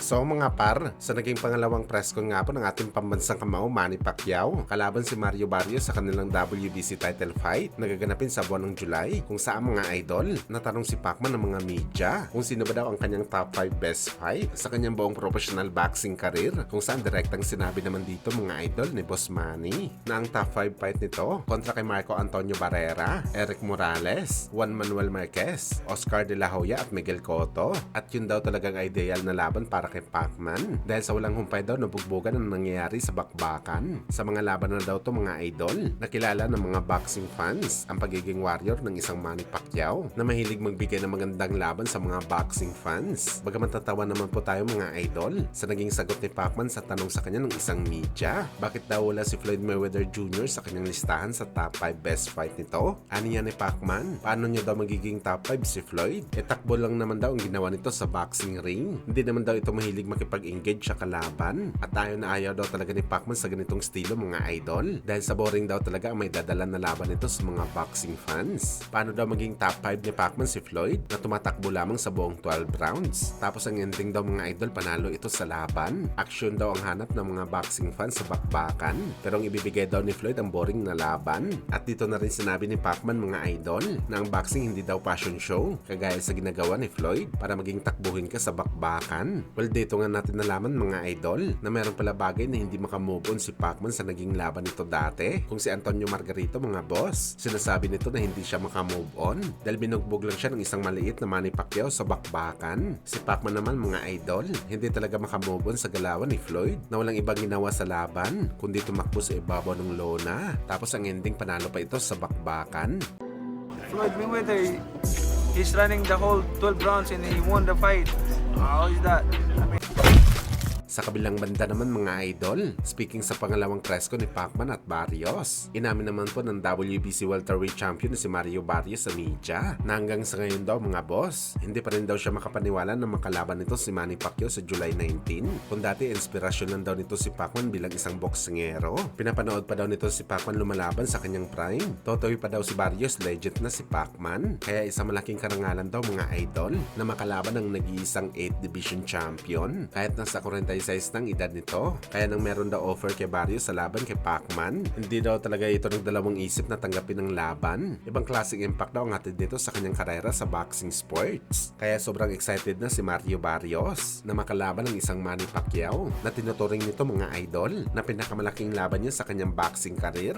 So mga par, sa naging pangalawang press con nga po ng ating pambansang kamao Manny Pacquiao, kalaban si Mario Barrios sa kanilang WBC title fight na gaganapin sa buwan ng July, kung saan mga idol, natanong si Pacman ng mga media kung sino ba daw ang kanyang top 5 best fight sa kanyang buong professional boxing career, kung saan direktang sinabi naman dito mga idol ni Boss Manny na ang top 5 fight nito kontra kay Marco Antonio Barrera, Eric Morales, Juan Manuel Marquez, Oscar De La Hoya at Miguel Cotto, at yun daw talagang ideal na laban para kay Pacman dahil sa walang humpay daw nabugbogan ang nangyayari sa bakbakan. Sa mga laban na daw to mga idol, nakilala ng mga boxing fans ang pagiging warrior ng isang Manny Pacquiao na mahilig magbigay ng magandang laban sa mga boxing fans. Bagaman tatawa naman po tayo mga idol sa naging sagot ni Pacman sa tanong sa kanya ng isang media, bakit daw wala si Floyd Mayweather Jr. sa kanyang listahan sa top 5 best fight nito? Ani yan ni Pacman, paano nyo daw magiging top 5 si Floyd? E takbo lang naman daw ang ginawa nito sa boxing ring. Hindi naman daw ito mahilig makipag-engage sa kalaban, at ayaw daw talaga ni Pacman sa ganitong estilo mga idol dahil sa boring daw talaga ang may dadalan na laban nito sa mga boxing fans. Paano daw maging top 5 ni Pacman si Floyd na tumatakbo lamang sa buong 12 rounds? Tapos ang ending daw mga idol, panalo ito sa laban. Action daw ang hanap ng mga boxing fans sa bakbakan, pero ang ibibigay daw ni Floyd ang boring na laban. At dito na rin sinabi ni Pacman mga idol na ang boxing hindi daw passion show kagaya sa ginagawa ni Floyd para maging takbuhin ka sa bakbakan. Well, dito nga natin nalaman mga idol na meron pala bagay na hindi makamove on si Pacman sa naging laban nito dati. Kung si Antonio Margarito mga boss, sinasabi nito na hindi siya makamove on dahil binugbog lang siya ng isang maliit na Manny Pacquiao sa bakbakan. Si Pacman naman mga idol, hindi talaga makamove on sa galawan ni Floyd na walang ibang ginawa sa laban kundi tumakbo sa ibabaw ng lona. Tapos ang ending, panalo pa ito sa bakbakan. Floyd Mayweather, he's running the whole 12 rounds and he won the fight. How is that? I mean, Sa kabilang banda naman mga idol, speaking sa pangalawang press con ni Pacman at Barrios, inamin naman po ng WBC welterweight champion na si Mario Barrios sa media na hanggang sa ngayon daw mga boss, hindi pa rin daw siya makapaniwala na makalaban nito si Manny Pacquiao sa July 19. Kung dati inspirasyon lang daw nito si Pacman bilang isang boksingero, pinapanood pa daw nito si Pacman lumalaban sa kanyang prime. Totoy pa daw si Barrios, legend na si Pacman, kaya isang malaking karangalan daw mga idol na makalaban ng nag-iisang 8th division champion kahit nasa 46 ng edad nito. Kaya nang meron daw offer kay Barrios sa laban kay Pacman, hindi daw talaga ito nagdalawang isip na tanggapin ng laban. Ibang klaseng impact daw ang hatid dito sa kanyang karera sa boxing sports. Kaya sobrang excited na si Mario Barrios na makalaban ng isang Manny Pacquiao na tinuturing nito mga idol na pinakamalaking laban niya sa kanyang boxing career.